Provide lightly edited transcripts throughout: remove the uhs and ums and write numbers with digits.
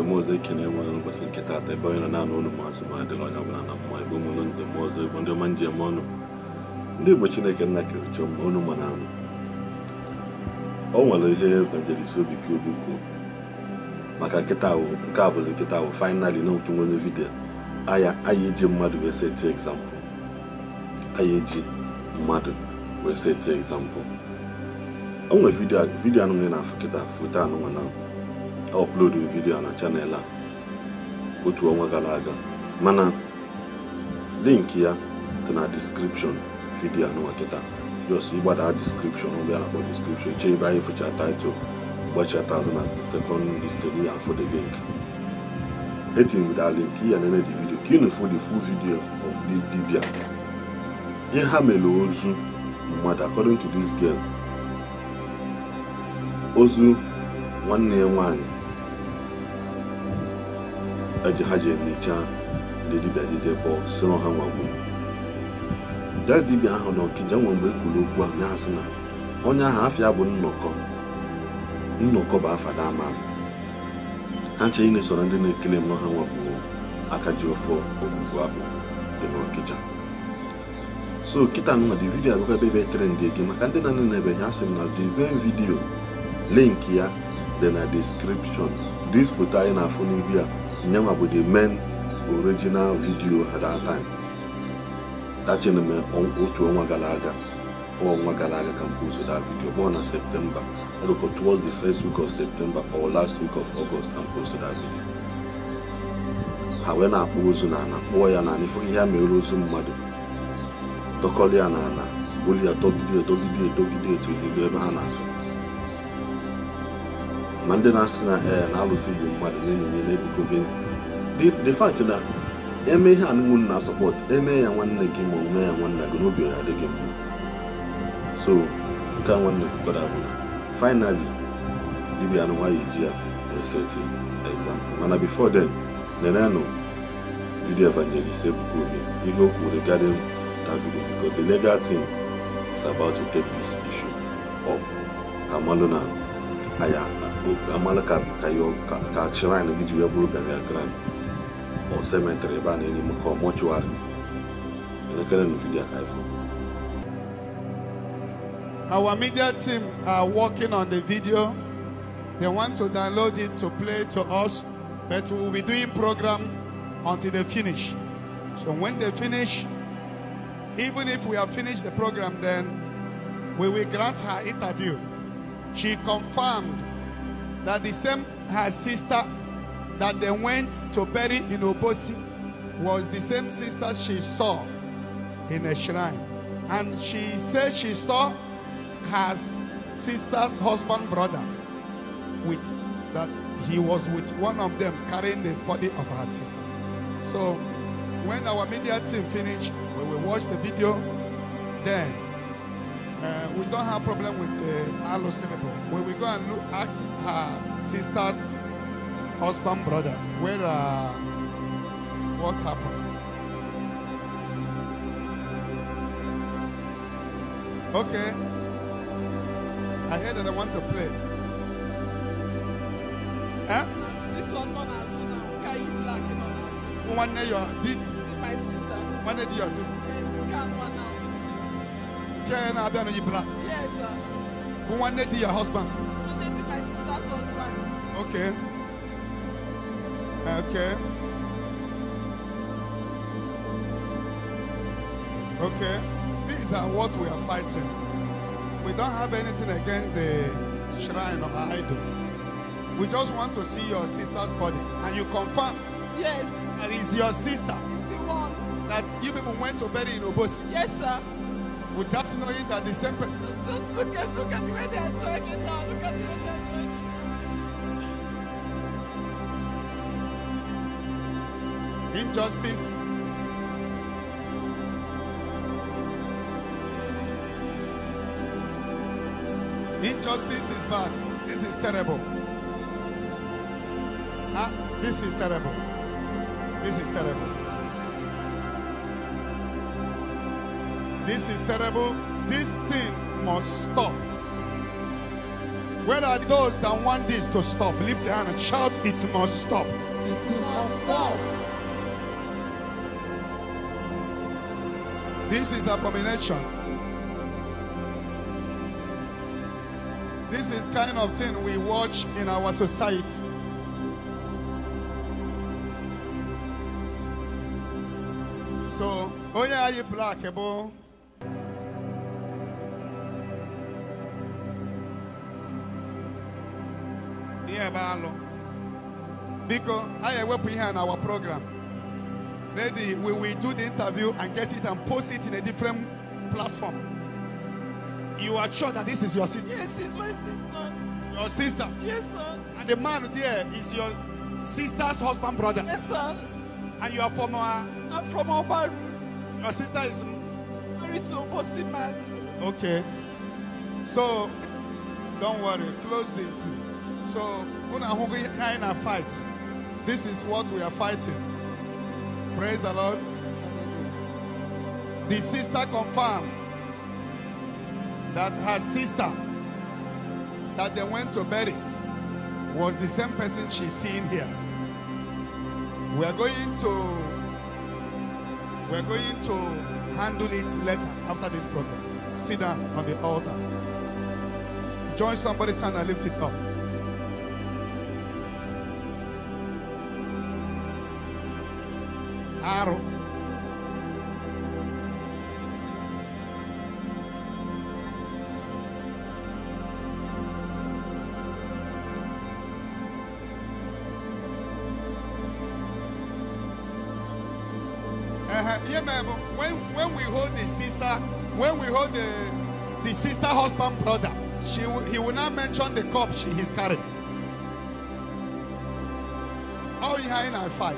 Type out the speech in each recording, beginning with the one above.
nzemozo ekene enwe n'ụbọchị nke taata ebe onye nọ na-anụ olu maazị ma adịla onye ọbụla na mma ebe ụmụlụ nzemozo ebe ndị ọma njem ọnụ ndị Igbo Chineke nna kericha mma unu ma na-anụ o nwere ihe Evangelist Ebuka Obi kwuo maka nkịta ahụ nke a bụzi nkịta ahụ finally n'otu nwere vidio anyị eji mmadụ wee seti example o nwere vidio anụ na-afụ kịta foto anụ nwa na upload vidio na channel a otu ọnwa gara aga mana link ya dị na description vidio anụ nwa kịta just ịgbada description ọ bịa na description chee ebe anyị fụcha title gbachata azụ na second history and for the link etinye with that link ya nene the video ka ị na-efu the full video of this dibia ihe ha mere ozu mmadụ according to this girl ozu nwanne ya nwaanyị eji ha ji emecha ndị dibia dije bụ soro ha nwagwu da dibia ahụ na Okija nwe mgbe ekwuru okwu ahụ na-asị na onye ahụ afịa bụ nnọkọ bụ afada ama ha nche ị na-esoro ndị na-ekele m na ha nwabụ aka ji ofe ogbugbu ahụ dị n'Okija. So kita nwa the video agụkọ ebe trend gị maka ndị na na-ebe ha sị na the main video link ya dị na description. This photo anyị na-afụ n'ihu ya nyanwa bụ the main original video at that time. Tachina me otu ọnwa gara aga ka m post that video bụ na September. Towards the first week of September or last week of August and post that video. Ha wee na-akpọ ozu na ana kpụọ ya na ifụ ihe mere ozu mmadụ dọkọli ya na ana buli ya dọgide etu ihe ebe ha na-atụ ma ndị na-asị na na-alụsị Igbo mmadụ na-enye na-ebugo gị the fact na eme ihe anụnwụ na support eme ya nwanne gị ma ome ya nwanne gị n'obi ya adịghị mma. So nke nwanne gbara bụ finally dibia anụ nwaanyị ji ya set example mana before then nenano video Evangelist Ebuka Obi ihe o kwuru regarding that video because the legal team is about to take this issue up. Amalona aya amalaka ka shrine gị ji ya bụrụ burial ground or cemetery ebe a na-enye maka mortuary elekere na video ka ifo. Our media team are working on the video. They want to download it to play to us, but we will be doing program until they finish. So when they finish, even if we have finished the program, then we will grant her interview. She confirmed that the same her sister that they went to bury in Obosi was the same sister she saw in a shrine. And she said she saw her sister's husband brother with that he was with one of them carrying the body of her sister. So when our media team finish, we will watch the video. Then we don't have problem with Alosi people. We will go and ask her sister's husband brother where what happened. Okay. I heard that I want to play. Huh? This one not as now. Can you black it on us? One day My sister. One day your sister. Yes, can one now. Can I be on your black? Yes, sir. One day your husband. One day my sister's husband. Okay. Okay. Okay. These are what we are fighting. We don't have anything against the shrine or idol. We just want to see your sister's body. And you confirm. Yes. That is your sister. It's the one. That you people went to bury in Obosi. Yes, sir. Without knowing that the same person. Just look at the way they are dragging now. Look at the way they are dragging. Injustice. Injustice is bad. This is terrible. Huh? This is terrible. This is terrible. This is terrible. This thing must stop. Where are those that want this to stop? Lift your hand and shout, it must stop. It must stop. This is the abomination. This is kind of thing we watch in our society. So, oh yeah, are you black, ebo? Yeah, balo. Because I will put here on our program. Lady, we will do the interview and get it and post it in a different platform. You are sure that this is your sister? Yes, it's my sister. Your sister? Yes, sir. And the man there is your sister's husband, brother? Yes, sir. And you are from I'm from Obaru. Your sister is Married to a bossy man. okay. So don't worry, close it. So when I in a fight, this is what we are fighting. Praise the Lord. The sister confirmed that her sister that they went to bury was the same person she's seeing here. We are going to handle it later after this program. Sit down on the altar. Join somebody's hand and lift it up. Arrow. Yeah, man. When we hold the sister, when we hold the sister husband brother, he will not mention the cup he's carrying. All you in a fight.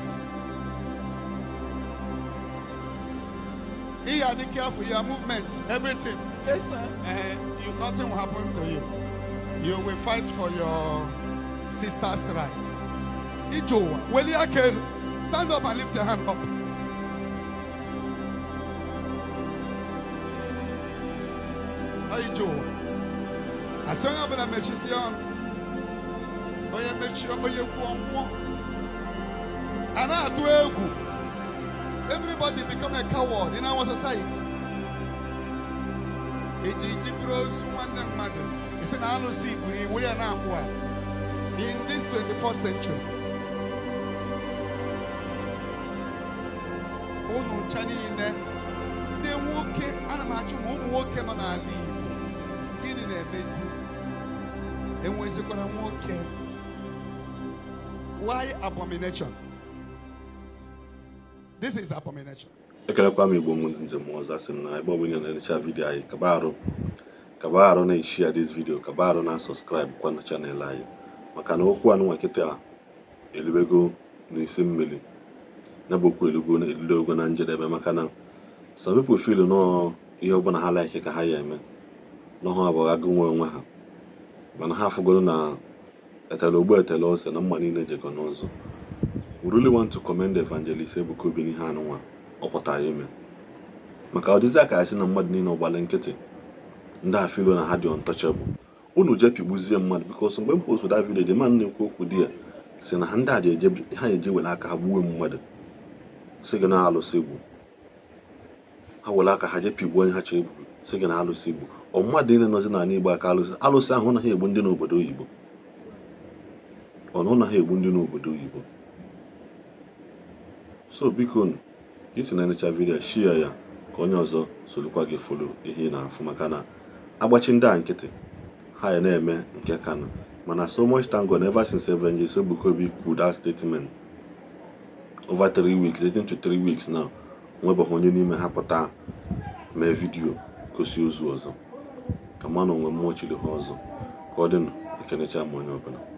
He had to care for your movements, everything. Yes, sir. Nothing will happen to you. You will fight for your sister's rights. Ijowa, well, you can stand up and lift your hand up. Ijowa. As long as you make sure, you make sure you go. And I do. Everybody become a coward in our society. In this 21st century, why abomination? This is abomination. Ekelekwa m Igbo nze m ọzọ asị m na ebe ọbụla na-enecha vidio anyị kabarụ na share this video, kabarụ na subscribe kwa na channel anyị maka na okwu anụ nkịta elubego n'isi mmiri na bokwu elugo na njedebe maka na some people feel no ihe ọbụla ha like ka ha ya eme no ha abụghị agụ nwe onwe ha mana ha afụgoro na etele ogbo etele ose na mma niile jekọ n'ụzọ. We really want to commend Evangelist Ebuka Obi n'ihe anụnwa ọpụta ya eme maka ọ dịzị aka asị na mmadụ niile ọgbala nkịtị ndị a filo na ha dị untouchable. Unu je pigbuzie mmadụ because mgbe m post that video the man na-ekwu okwu di ya si na ndị a ha eje were aka ha gbuwe mmadụ si gị na alụsị Igbo ha were aka ha je pigbuo onye ha chọrọ igbu si gị na alụsị Igbo ọ mmadụ niile nọzi n'ala Igbo aka alụsị ahụ na ha egbu ndị n'obodo oyibo ọnụ na ha egbu ndị n'obodo oyibo. So biko isi na enecha video share ya ka onye ọzọ solukwa gị follow ihe na-afụ maka na agbachi ndị a nkịtị ha ya na-eme nke kanụ mana so much thank God ever since Evangelist Ebuka Obi kwuo that statement over 3 weeks, 18 to 3 weeks now nwebeghị onye n'ime ha pụta mee vidio gosi ozu ọzọ ka mmanụ onwe mmụọ chiri ha ọzọ ka ọ dịnụ ekenecha m onye ọbụla.